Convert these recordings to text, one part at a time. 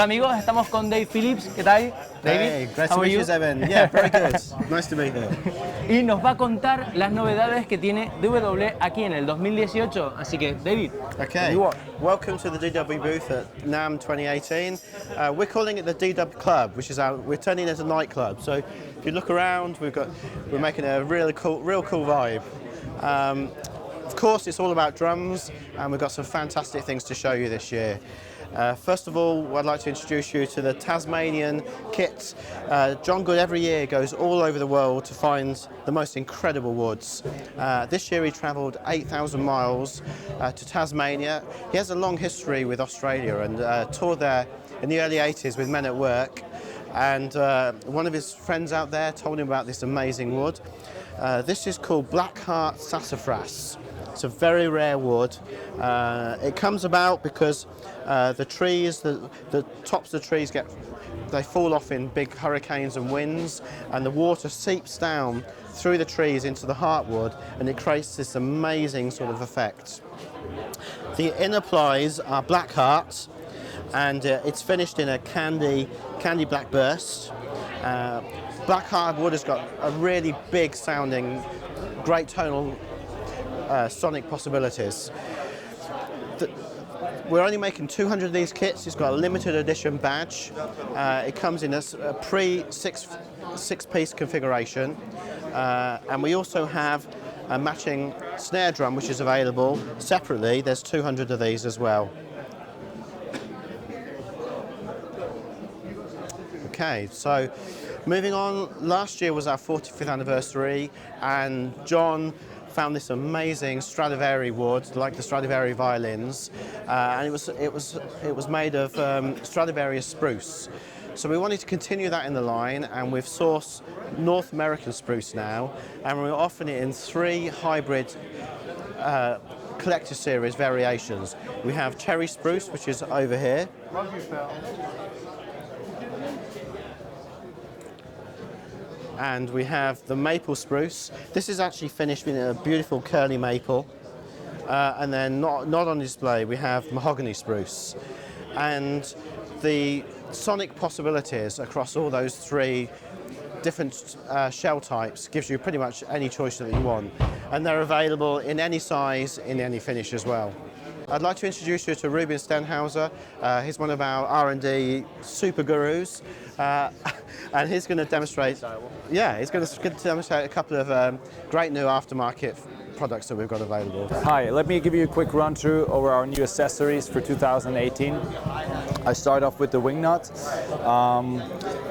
Hola amigos, estamos con Dave Phillips. ¿Qué tal, David? Hey, great How to are meet you, you? Zeben. Yeah, very good. Nice to be here. Y nos va a contar las novedades que tiene DW aquí en el 2018. Así que, David, Okay, you are. welcome to the DW booth at Namm 2018. We're calling it the DW Club, which is we're turning it into a nightclub. So if you look around, we're making a real cool vibe. Of course, it's all about drums, and we've got some fantastic things to show you this year. First of all, I'd like to introduce you to the Tasmanian kit. John Good every year goes all over the world to find the most incredible woods. This year he travelled 8,000 miles to Tasmania. He has a long history with Australia and toured there in the early 80s with Men at Work. And one of his friends out there told him about this amazing wood. This is called Blackheart Sassafras. It's a very rare wood. It comes about because the trees, the tops of the trees they fall off in big hurricanes and winds, and the water seeps down through the trees into the heartwood, and it creates this amazing sort of effect. The inner plies are Blackheart, and it's finished in a candy black burst. Blackheart wood has got a really big sounding, great tonal sonic possibilities. We're only making 200 of these kits. It's got a limited edition badge. It comes in a six-piece configuration, and we also have a matching snare drum which is available separately. There's 200 of these as well. Okay, so moving on, last year was our 45th anniversary, and John found this amazing Stradivari wood, like the Stradivari violins, and it was made of Stradivarius spruce. So we wanted to continue that in the line, and we've sourced North American spruce now, and we're offering it in 3 hybrid collector series variations. We have cherry spruce, which is over here. And we have the maple spruce. This is actually finished in a beautiful curly maple. And then not on display, we have mahogany spruce. And the sonic possibilities across all those 3 different shell types gives you pretty much any choice that you want. And they're available in any size, in any finish as well. I'd like to introduce you to Rubenstein Hauser. He's one of our R&D super gurus, and he's going to demonstrate. Yeah, he's going to demonstrate a couple of great new aftermarket products that we've got available. Hi, let me give you a quick run through over our new accessories for 2018. I start off with the wing nut.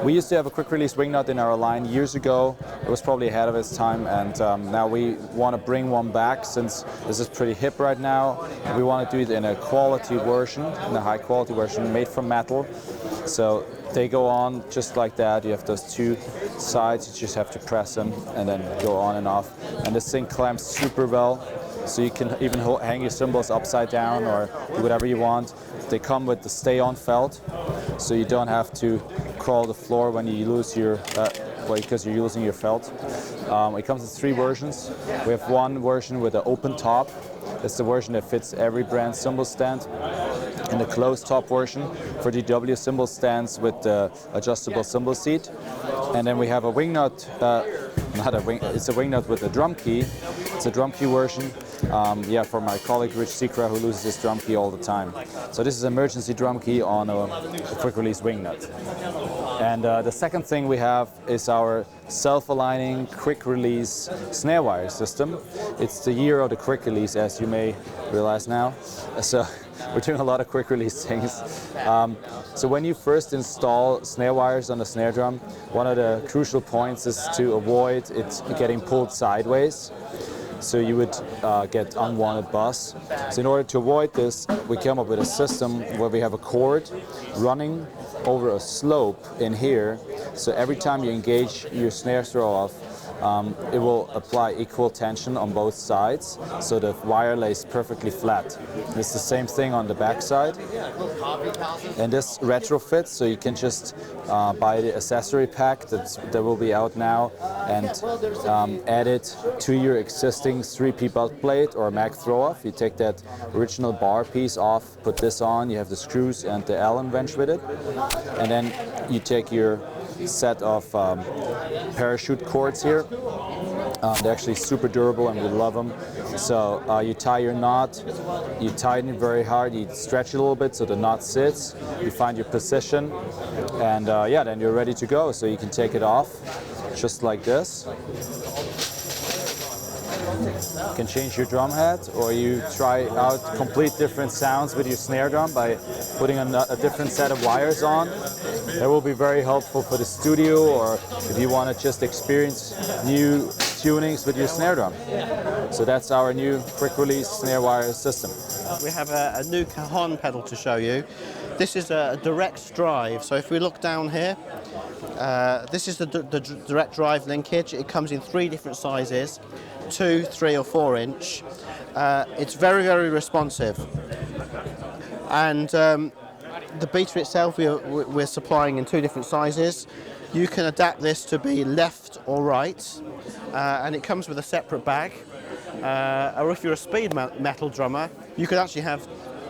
We used to have a quick release wing nut in our line years ago. It was probably ahead of its time, and now we want to bring one back since this is pretty hip right now. We want to do it in a quality version, in a high quality version made from metal. So they go on just like that. You have those 2 sides, you just have to press them and then go on and off. And this thing clamps super well, so you can even hang your cymbals upside down or do whatever you want. They come with the stay-on felt, so you don't have to crawl the floor when you lose your, because you're using your felt. It comes in 3 versions. We have one version with an open top. It's the version that fits every brand cymbal stand. And the closed top version for DW cymbal stands with the adjustable cymbal seat. And then we have a wing nut, it's a wing nut with a drum key. It's a drum key version, for my colleague Rich Sikra, who loses his drum key all the time. So this is an emergency drum key on a quick release wing nut. And the second thing we have is our self-aligning quick release snare wire system. It's the year of the quick release, as you may realize now. So we're doing a lot of quick release things. So when you first install snare wires on the snare drum, one of the crucial points is to avoid it getting pulled sideways. So you would get unwanted buzz. So in order to avoid this, we came up with a system where we have a cord running over a slope in here. So every time you engage your snare throw off, it will apply equal tension on both sides, so the wire lays perfectly flat. It's the same thing on the back side. And this retrofits, so you can just buy the accessory pack that will be out now and add it to your existing 3P butt plate or mag throw-off. You take that original bar piece off, put this on, you have the screws and the Allen wrench with it, and then you take your set of parachute cords here. They're actually super durable and we love them. So you tie your knot, you tighten it very hard, you stretch it a little bit so the knot sits, you find your position, and yeah, then you're ready to go. So you can take it off just like this. You can change your drum head, or you try out complete different sounds with your snare drum by putting a different set of wires on. That will be very helpful for the studio, or if you want to just experience new tunings with your snare drum. So that's our new quick release snare wire system. We have a new cajon pedal to show you. This is a direct drive, so if we look down here, this is the direct drive linkage. It comes in 3 different sizes, 2, 3 or 4 inch. It's very, very responsive. And the beater itself we're supplying in 2 different sizes. You can adapt this to be left or right, and it comes with a separate bag. Or if you're a speed metal drummer, you could actually have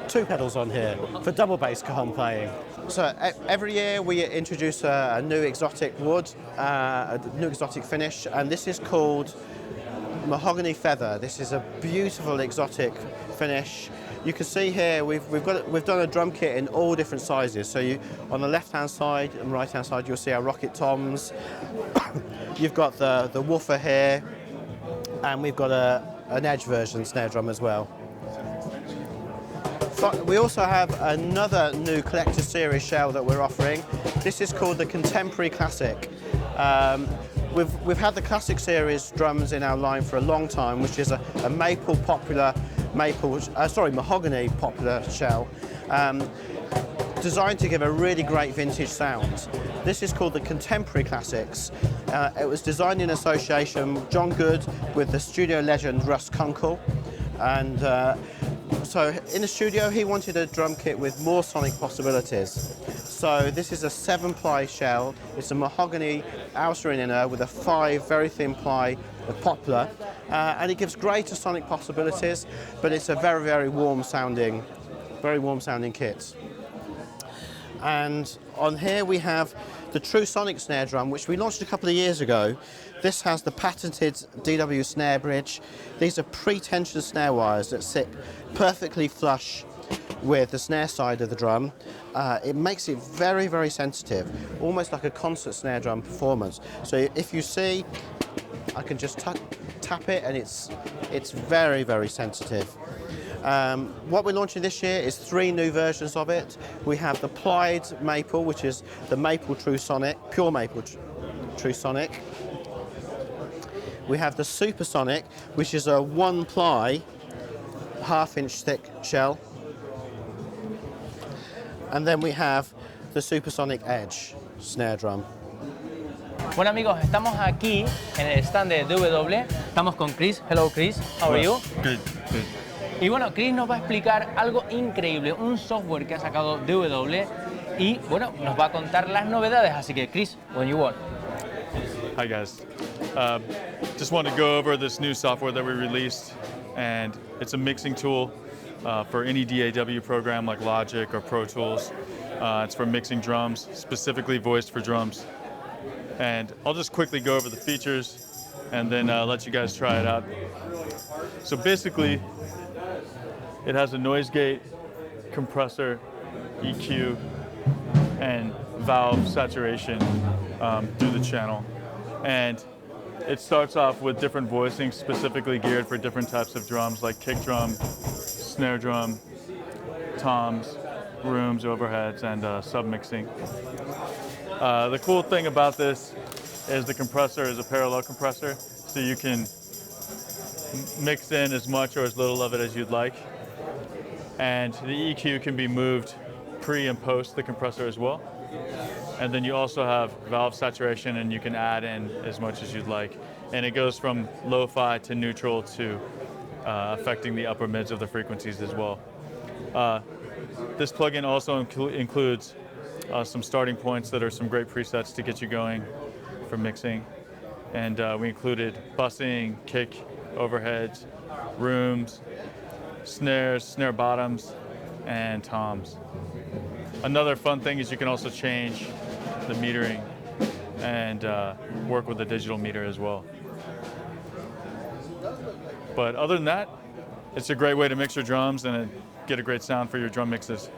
2 pedals on here for double bass cajon playing. So every year we introduce a new exotic wood, a new exotic finish, and this is called Mahogany Feather. This is a beautiful exotic finish. You can see here we've done a drum kit in all different sizes. So on the left-hand side and right-hand side you'll see our rocket toms. You've got the woofer here, and we've got an edge version snare drum as well. We also have another new collector series shell that we're offering. This is called the Contemporary Classic. We've had the Classic series drums in our line for a long time, which is a mahogany popular shell, designed to give a really great vintage sound. This is called the Contemporary Classics. It was designed in association, John Good, with the studio legend Russ Kunkel, and so in the studio he wanted a drum kit with more sonic possibilities. So this is a 7-ply shell. It's a mahogany outer and inner with a 5 very thin ply of poplar, and it gives greater sonic possibilities, but it's a very, very warm sounding kit. And on here we have the True Sonic snare drum, which we launched a couple of years ago. This has the patented DW snare bridge. These are pre-tensioned snare wires that sit perfectly flush with the snare side of the drum. It makes it very, very sensitive, almost like a concert snare drum performance. So if you see, I can just tap it and it's very, very sensitive. What we're launching this year is 3 new versions of it. We have the plied maple, which is the maple True Sonic, pure maple True Sonic. We have the Supersonic, which is a 1-ply, 1/2-inch thick shell. And then we have the Supersonic Edge snare drum. Bueno amigos, estamos aquí en el stand de DW, estamos con Chris. Hello Chris, how are you? Good, good. Y bueno, Chris nos va a explicar algo increíble, un software que ha sacado DW y bueno, nos va a contar las novedades, así que Chris, when you want. Hi guys. Just want to go over this new software that we released, and it's a mixing tool for any DAW program like Logic or Pro Tools. It's for mixing drums, specifically voiced for drums. And I'll just quickly go over the features and then let you guys try it out. So basically, it has a noise gate, compressor, EQ, and valve saturation through the channel. And it starts off with different voicing specifically geared for different types of drums like kick drum, snare drum, toms, rooms, overheads, and submixing. The cool thing about this is the compressor is a parallel compressor, so you can mix in as much or as little of it as you'd like. And the EQ can be moved pre and post the compressor as well. And then you also have valve saturation, and you can add in as much as you'd like. and it goes from lo-fi to neutral to affecting the upper mids of the frequencies as well. This plugin also includes some starting points that are some great presets to get you going for mixing. And we included bussing, kick, overheads, rooms, snares, snare bottoms, and toms. Another fun thing is you can also change the metering and work with the digital meter as well. But other than that, it's a great way to mix your drums and get a great sound for your drum mixes.